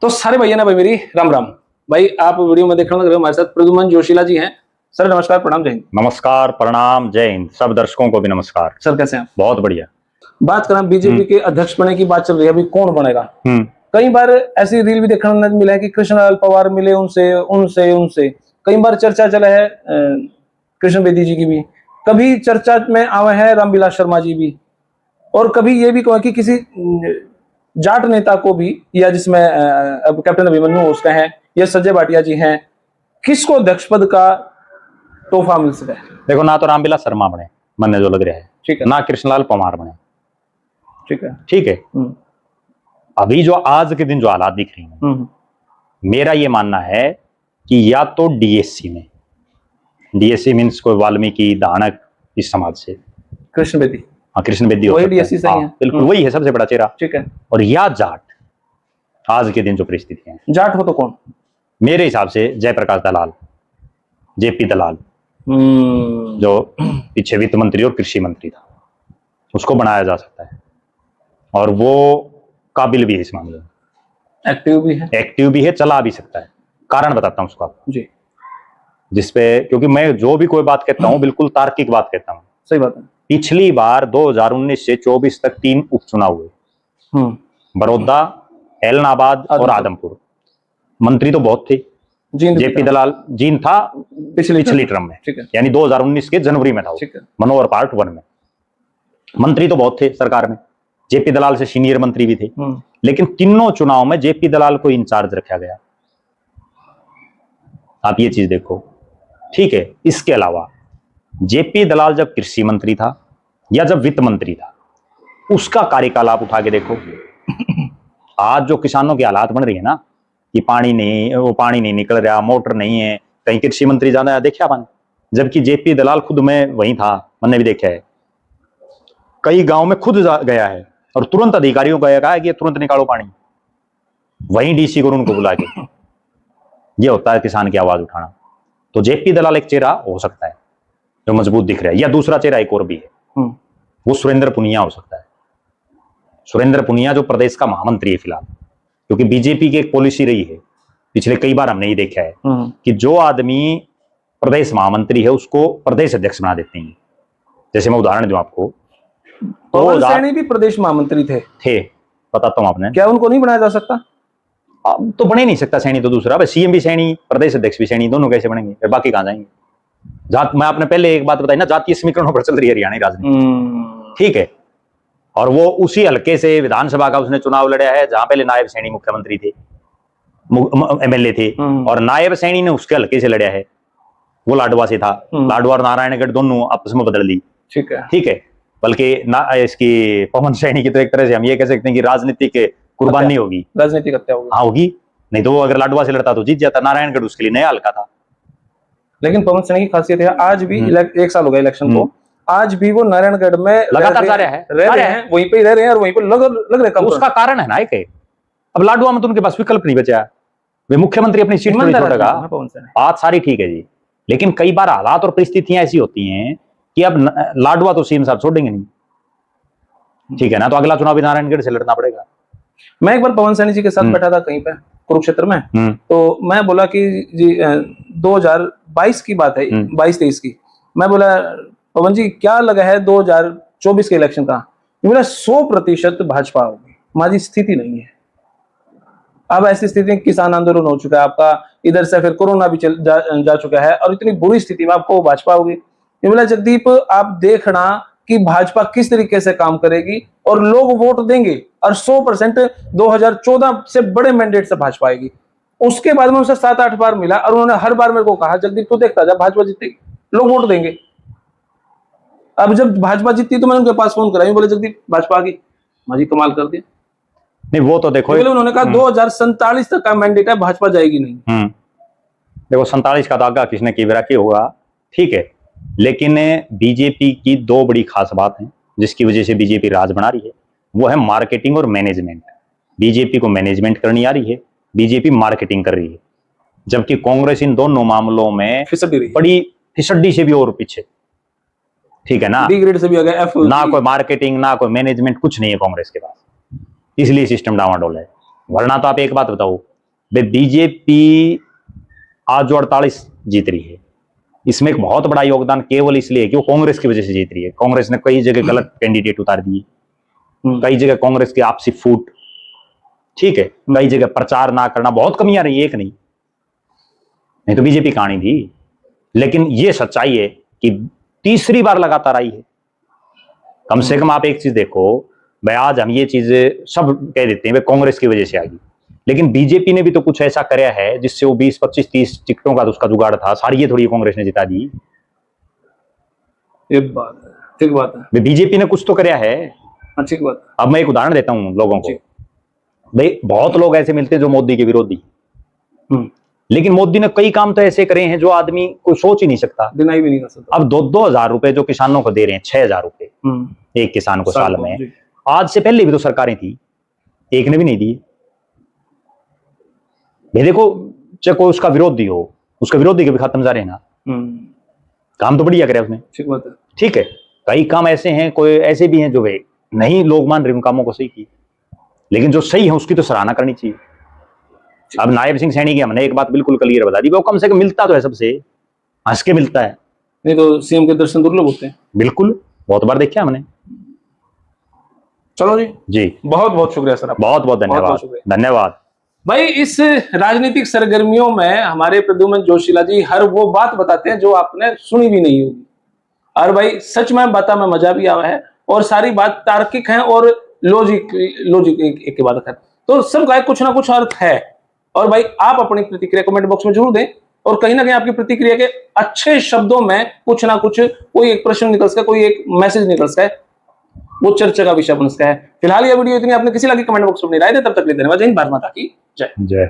तो सारे भैया ना भाई मेरी राम राम। भाई आप वीडियो में देखने लग रहे हो, हमारे साथ प्रद्युमन जोशीला जी हैं। सर नमस्कार, प्रणाम, जय हिंद। नमस्कार, प्रणाम, जय हिंद। सब दर्शकों को भी नमस्कार। सर कैसे हैं आप? बहुत बढ़िया। बात करें बीजेपी के अध्यक्ष बनने की, बात चल रही है, अभी कौन बनेगा। कई बार ऐसी रील भी देखने को मिला है कि कृष्णलाल पवार मिले उनसे उनसे उनसे कई बार चर्चा चला है कृष्ण बेदी जी की भी, कभी चर्चा में आवे हैं रामविलास शर्मा जी भी, और कभी ये भी कहा कि किसी जाट नेता को भी, या जिसमें अब कैप्टन अभिमन्यु उसका है या संजय भाटिया जी हैं, किसको अध्यक्ष पद का तोहफा मिल सकता है? देखो, ना तो रामविलास शर्मा बने मन जो लग रहा है, ठीक है, ना कृष्णलाल पवार बने, ठीक है, ठीक है। अभी जो आज के दिन जो हालात दिख रही हैं, मेरा ये मानना है कि या तो डीएससी में, डीएससी मीन्स कोई वाल्मीकि दानक इस समाज से, कृष्ण बेदी, हाँ कृष्ण बेदी वही डीएससी सही है, बिल्कुल वही है सबसे बड़ा चेहरा, ठीक है। और या जाट। आज के दिन जो परिस्थितियां हैं, जाट हो तो कौन? मेरे हिसाब से जयप्रकाश दलाल, जेपी दलाल, जो पीछे वित्त मंत्री और कृषि मंत्री था, उसको बनाया जा सकता है, और वो काबिल भी है इस मामले में, एक्टिव भी है, चला भी सकता है। कारण बताता हूं उसको आपको जी, जिसपे, क्योंकि मैं जो भी कोई बात कहता हूं बिल्कुल तार्किक बात कहता हूं। सही बात है। पिछली बार 2019 से 24 तक 3 उपचुनाव हुए, बड़ौदा, एलनाबाद और आदमपुर। मंत्री तो बहुत थे, जेपी दलाल जीन था पिछली टर्म में, यानी 2019 के जनवरी में था मनोहर पार्ट 1 में। मंत्री तो बहुत थे सरकार में, जेपी दलाल से सीनियर मंत्री भी थे, लेकिन तीनों चुनाव में जेपी दलाल को इंचार्ज रखा गया। आप ये चीज देखो, ठीक है। इसके अलावा जेपी दलाल जब कृषि मंत्री था या जब वित्त मंत्री था, उसका कार्यकाल आप उठा के देखो। आज जो किसानों की हालात बन रही है ना, कि पानी नहीं निकल रहा, मोटर नहीं है, कहीं कृषि मंत्री जाना है, देखा अपन, जबकि जेपी दलाल खुद में वही था, मैंने भी देखा है, कई गांव में खुद गया है और तुरंत अधिकारियों को कहा है कि तुरंत निकालो पानी, वहीं डीसी को उनको बुला के। ये होता है किसान की आवाज उठाना। तो जेपी दलाल एक चेहरा हो सकता है जो मजबूत दिख रहा है, या दूसरा चेहरा एक और भी है, वो सुरेंद्र पुनिया हो सकता है। सुरेंद्र पुनिया जो प्रदेश का महामंत्री है फिलहाल, क्योंकि बीजेपी की एक पॉलिसी रही है, पिछले कई बार हमने ये देखा है कि जो आदमी प्रदेश महामंत्री है उसको प्रदेश अध्यक्ष बना देते हैं। जैसे मैं उदाहरण दूं आपको, पवन सैनी भी प्रदेश महामंत्री थे, बताता हूं आपने, क्या उनको नहीं बनाया जा सकता? अब तो बने नहीं सकता सैनी तो दूसरा, सीएम भी सैनी, प्रदेश अध्यक्ष भी सैनी, दोनों कैसे बनेंगे? फिर बाकी कहां जाएंगे? जात, मैं आपने पहले एक बात बताई ना, जातीय समीकरणों पर चल रही है हरियाणा राजनीति, ठीक है। और वो उसी हल्के से विधानसभा का उसने चुनाव लड़ा है जहां पहले नायब सैनी मुख्यमंत्री थे, एमएलए थे, और नायब सैनी ने उसके हल्के से लड़ा है, वो लाडवा से था। लाडवा और नारायणगढ़ दोनों आपस में बदल ली, ठीक है। बल्कि इसकी पवन सैनी की तो एक तरह से हम ये कह सकते हैं कि राजनीतिक कुर्बानी होगी, राजनीतिक हत्या होगी। हाँ होगी, नहीं तो वो अगर लाडवा से लड़ता तो जीत जाता। नारायणगढ़ उसके लिए नया हल्का था। लेकिन पवन सैनी की खासियत है, आज भी एक साल हो गया इलेक्शन को, आज भी वो नारायणगढ़ में लगातार रह रहे हैं, वहीं पे रह रहे हैं और वहीं पे लग रहे हैं। उसका कारण है ना एक, अब लाडवा में तो उनके पास विकल्प नहीं बचा, वे मुख्यमंत्री अपनी सीट पर छोड़ेगा। बात सारी ठीक है जी, लेकिन कई बार हालात और परिस्थितियां ऐसी होती हैं कि अब लाडवा तो सीएम साहब छोड़ेंगे नहीं, ठीक है ना, तो अगला चुनाव भी नारायणगढ़ से लड़ना पड़ेगा। मैं एक बार पवन सैनी जी के साथ बैठा था कहीं पे कुरुक्षेत्र में, तो मैं बोला कि जी 2022 की बात है, 22-23 की, मैं बोला पवन जी क्या लगा है 2024 के इलेक्शन का? बोला 100% भाजपा होगी, हमारी स्थिति नहीं है। अब ऐसी स्थिति, किसान आंदोलन हो चुका है आपका, इधर से फिर कोरोना भी जा चुका है, और इतनी बुरी स्थिति में आपको भाजपा होगी। बोला जगदीप आप देखना कि भाजपा किस तरीके से काम करेगी और लोग वोट देंगे, और 100% 2014 से बड़े मैंडेट से भाजपा आएगी। उसके बाद में उसे 7-8 बार मिला और उन्होंने हर बार मेरे को कहा जगदीप तू देखता जा, भाजपा जीतेगी, लोग वोट देंगे। अब जब भाजपा जीती तो मैंने उनके पास फोन कराई, बोले जगदीप भाजपा आ गई, माजी कमाल कर दिया। नहीं वो तो देखो, उन्होंने कहा 2047 तक का मैंडेट है, भाजपा जाएगी नहीं। देखो 47 का दागा किसने की विराकी होगा, ठीक है, लेकिन बीजेपी की 2 बड़ी खास बात है जिसकी वजह से बीजेपी राज बना रही है, वो है मार्केटिंग और मैनेजमेंट। बीजेपी को मैनेजमेंट करनी आ रही है, बीजेपी मार्केटिंग कर रही है, जबकि कांग्रेस इन दोनों मामलों में बड़ी फिसड्डी से भी और पीछे, ठीक है ना, बी ग्रेड से भी आ गया, ना कोई मार्केटिंग ना कोई मैनेजमेंट, कुछ नहीं है कांग्रेस के पास, इसलिए सिस्टम डावाडोल है। वरना तो आप एक बात बताओ, बीजेपी आज जो 48 जीत रही है, इसमें एक बहुत बड़ा योगदान केवल इसलिए कि वो कांग्रेस की वजह से जीत रही है। कांग्रेस ने कई जगह गलत कैंडिडेट उतार दिए, कई जगह कांग्रेस की आपसी फूट, ठीक है, कई जगह प्रचार ना करना, बहुत कमियां रही, एक नहीं तो बीजेपी कहानी थी। लेकिन ये सच्चाई है कि तीसरी बार लगातार आई है। कम से कम आप एक चीज देखो भाई, आज हम ये चीजें सब कह देते हैं भाई कांग्रेस की वजह से आ गई, लेकिन बीजेपी ने भी तो कुछ ऐसा कराया है जिससे वो 20, 25, 30 टिकटों का तो उसका जुगाड़ था, सारी ये थोड़ी कांग्रेस ने जिता दी। ये बात है, ठीक बात है, बीजेपी ने कुछ तो कराया है। अच्छी बात। अब मैं एक उदाहरण देता हूं लोगों को, भाई बहुत लोग ऐसे मिलते हैं जो मोदी के विरोधी, लेकिन मोदी ने कई काम तो ऐसे करे हैं जो आदमी कोई सोच ही नहीं सकता, डिनाई भी नहीं कर सकता। अब 2,000 रुपए जो किसानों को दे रहे हैं, 6,000 रुपए एक किसान को साल में, आज से पहले भी तो सरकारें थी, एक ने भी नहीं दी। भाई देखो, चाहे कोई उसका विरोधी हो, उसका विरोधी के भी खत्म जा रहे हैं ना, काम तो बढ़िया करे उसने, ठीक बात है, ठीक है। कई काम ऐसे हैं, कोई ऐसे भी हैं जो भाई नहीं लोग मान रहे उन कामों को सही की, लेकिन जो सही है उसकी तो सराहना करनी चाहिए। अब नायब सिंह सैनी की हमने एक बात बिल्कुल क्लियर बता दी, वो कम से कम मिलता तो है सबसे, हंस के मिलता है, नहीं तो सीएम के दर्शन दुर्लभ होते हैं। बिल्कुल, बहुत बार देखा हमने। चलो जी, बहुत बहुत शुक्रिया सर, बहुत बहुत धन्यवाद, धन्यवाद भाई। इस राजनीतिक सरगर्मियों में हमारे प्रद्युम्न जोशीला जी हर वो बात बताते हैं जो आपने सुनी भी नहीं होगी, और भाई सच में बात में मजा भी आया है, और सारी बात तार्किक है और लॉजिक एक के बाद है, तो सबका कुछ ना कुछ अर्थ है। और भाई आप अपनी प्रतिक्रिया कमेंट बॉक्स में जरूर दें, और कहीं ना कहीं आपकी प्रतिक्रिया के अच्छे शब्दों में कुछ ना कुछ, कोई एक प्रश्न निकल सके, कोई एक मैसेज निकल सके, वो चर्चा का विषय बन सकता है। फिलहाल यह वीडियो इतनी, आपने किसी लगी कमेंट बॉक्स में अपनी राय दे, तब तक ले धन्यवाद। जय हिंद, भारत माता की जय।